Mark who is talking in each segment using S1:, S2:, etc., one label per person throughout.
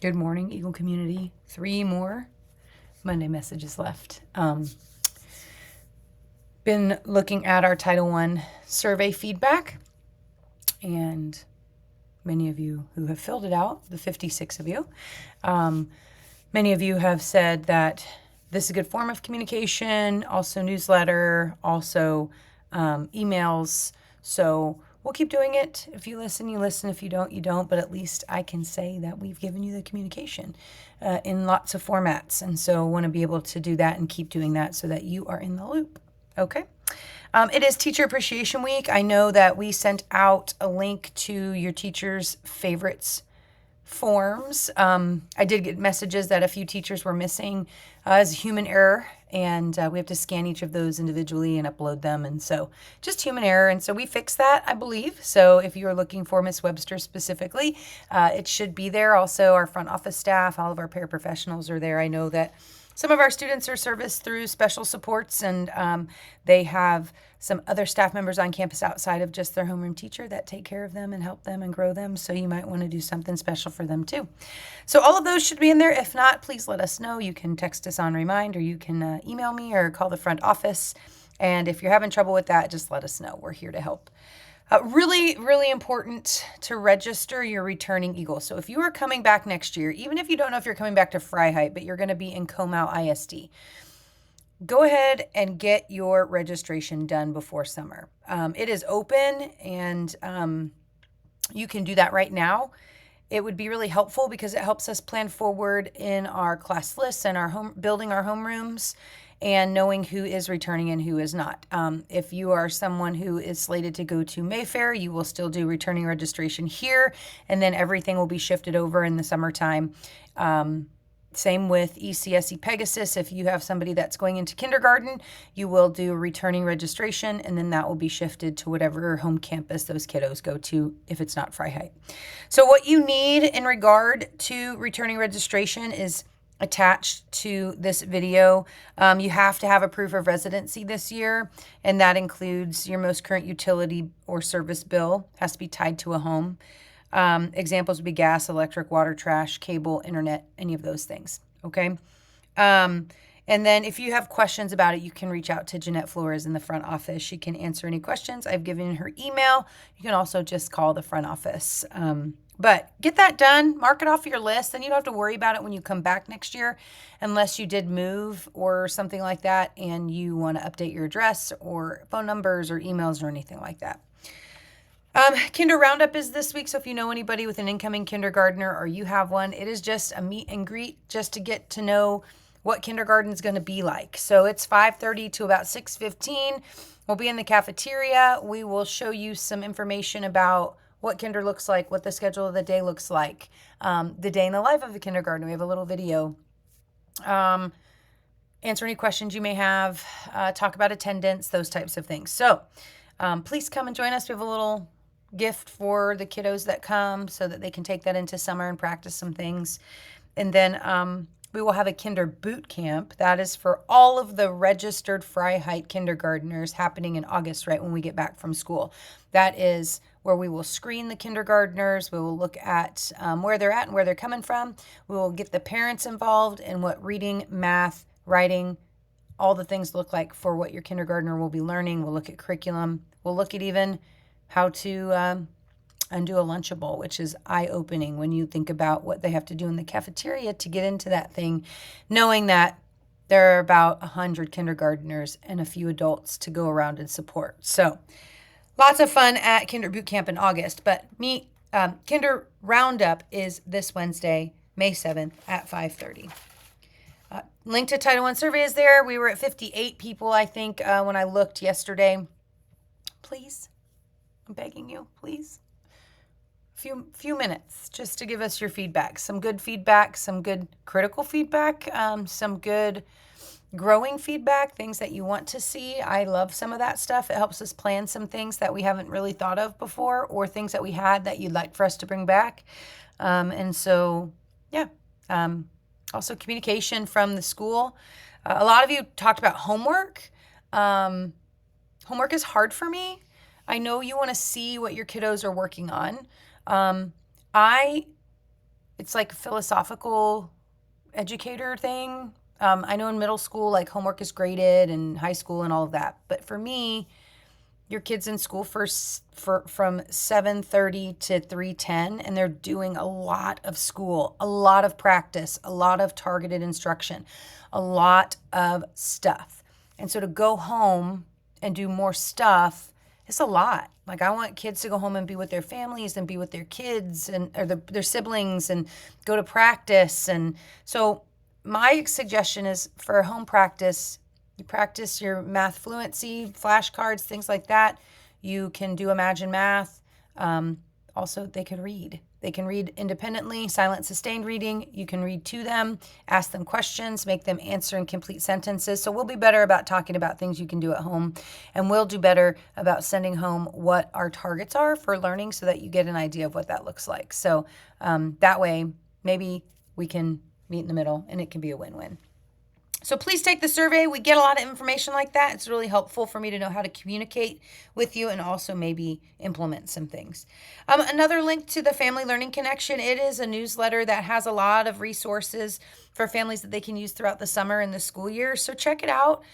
S1: Good morning, Eagle community. 3 more Monday messages left. Been looking at our Title I survey feedback, and many of you who have filled it out, the 56 of you, many of you have said that this is a good form of communication, also newsletter, also emails. So we'll keep doing it. If you listen, you listen. If you don't, you don't. But at least I can say that we've given you the communication in lots of formats. And so I want to be able to do that and keep doing that so that you are in the loop. Okay. It is Teacher Appreciation Week. I know that we sent out a link to your teacher's favorites forms. I did get messages that a few teachers were missing as human error, and we have to scan each of those individually and upload them. And so just human error. And so we fixed that, I believe. So if you are looking for Miss Webster specifically, it should be there. Also, our front office staff, all of our paraprofessionals are there. I know that some of our students are serviced through special supports, and they have some other staff members on campus outside of just their homeroom teacher that take care of them and help them and grow them. So you might want to do something special for them too. So all of those should be in there. If not, please let us know. You can text us on Remind, or you can email me or call the front office. And if you're having trouble with that, just let us know. We're here to help. Really, really important to register your returning Eagle. So if you are coming back next year, even if you don't know if you're coming back to Freiheit, but you're going to be in Comal ISD, go ahead and get your registration done before summer. It is open, and you can do that right now. It would be really helpful because it helps us plan forward in our class lists and our building our homerooms, and knowing who is returning and who is not. If you are someone who is slated to go to Mayfair, you will still do returning registration here, and then everything will be shifted over in the summertime. Same with ECSE Pegasus. If you have somebody that's going into kindergarten, you will do returning registration, and then that will be shifted to whatever home campus those kiddos go to if it's not Freiheit. So what you need in regard to returning registration is attached to this video. You have to have a proof of residency this year, and that includes your most current utility or service bill has to be tied to a home. Examples would be gas, electric, water, trash, cable, internet, any of those things. Okay. And then if you have questions about it, you can reach out to Jeanette Flores in the front office. She can answer any questions. I've given her email. You can also just call the front office. But get that done, mark it off your list, then you don't have to worry about it when you come back next year, unless you did move or something like that and you want to update your address or phone numbers or emails or anything like that. Kinder Roundup is this week, so if you know anybody with an incoming kindergartner or you have one, it is just a meet and greet just to get to know what kindergarten is going to be like. So it's 5:30 to about 6:15. We'll be in the cafeteria. We will show you some information about what kinder looks like, what the schedule of the day looks like, the day in the life of a kindergarten. We have a little video. Answer any questions you may have, talk about attendance, those types of things. So please come and join us. We have a little gift for the kiddos that come so that they can take that into summer and practice some things. And then we will have a kinder boot camp. That is for all of the registered Freiheit kindergartners, happening in August, right when we get back from school. That is where we will screen the kindergartners. We will look at where they're at and where they're coming from. We will get the parents involved in what reading, math, writing, all the things look like for what your kindergartner will be learning. We'll look at curriculum. We'll look at even how to undo a Lunchable, which is eye-opening when you think about what they have to do in the cafeteria to get into that thing, knowing that there are about 100 kindergartners and a few adults to go around and support. So lots of fun at Kinder Boot Camp in August, but Kinder Roundup is this Wednesday, May 7th at 5:30. Link to Title I survey is there. We were at 58 people, I think, when I looked yesterday. Please, I'm begging you, please. Few minutes just to give us your feedback. Some good feedback, some good critical feedback, some good growing feedback, things that you want to see. I love some of that stuff. It helps us plan some things that we haven't really thought of before, or things that we had that you'd like for us to bring back. And so, yeah. Also communication from the school. A lot of you talked about homework. Homework is hard for me. I know you want to see what your kiddos are working on. I it's like a philosophical educator thing. I know in middle school, like homework is graded, and high school and all of that. But for me, your kid's in school from 7:30 to 3:10, and they're doing a lot of school, a lot of practice, a lot of targeted instruction, a lot of stuff. And so to go home and do more stuff, it's a lot. Like, I want kids to go home and be with their families and be with their kids and or their siblings and go to practice. And so my suggestion is for home practice, you practice your math fluency, flashcards, things like that. You can do Imagine Math. Also, they can read. They can read independently, silent sustained reading. You can read to them, ask them questions, make them answer in complete sentences. So we'll be better about talking about things you can do at home, and we'll do better about sending home what our targets are for learning so that you get an idea of what that looks like. So that way, maybe we can meet in the middle and it can be a win-win. So please take the survey. We get a lot of information like that. It's really helpful for me to know how to communicate with you and also maybe implement some things. Another link to the Family Learning Connection. It is a newsletter that has a lot of resources for families that they can use throughout the summer and the school year. So check it out.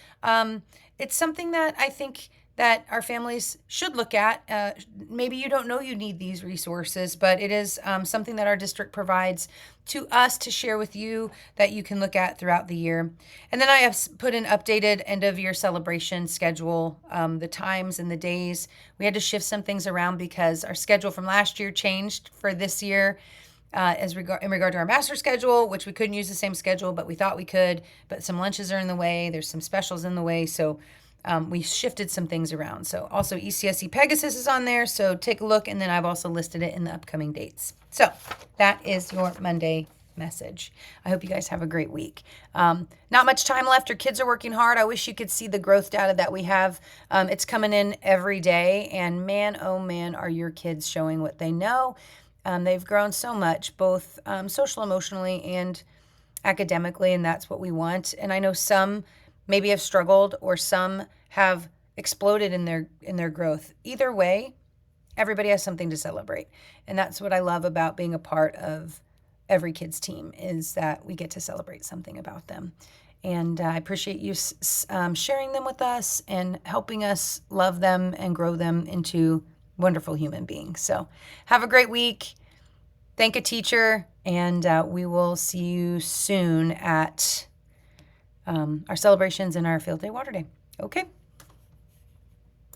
S1: It's something that I think that our families should look at. Maybe you don't know you need these resources, but it is something that our district provides to us to share with you that you can look at throughout the year. And then I have put an updated end of year celebration schedule, the times and the days. We had to shift some things around because our schedule from last year changed for this year. In regard to our master schedule, which we couldn't use the same schedule, but we thought we could. But some lunches are in the way. There's some specials in the way. So we shifted some things around. So also ECSE Pegasus is on there. So take a look. And then I've also listed it in the upcoming dates. So that is your Monday message. I hope you guys have a great week. Not much time left. Your kids are working hard. I wish you could see the growth data that we have. It's coming in every day. And man, oh man, are your kids showing what they know. They've grown so much, both social, emotionally, and academically. And that's what we want. And I know some maybe have struggled or some have exploded in their growth. Either way, everybody has something to celebrate. And that's what I love about being a part of every kid's team, is that we get to celebrate something about them. And I appreciate you sharing them with us and helping us love them and grow them into wonderful human beings. So have a great week. Thank a teacher, and we will see you soon at our celebrations and our Field Day Water Day. Okay.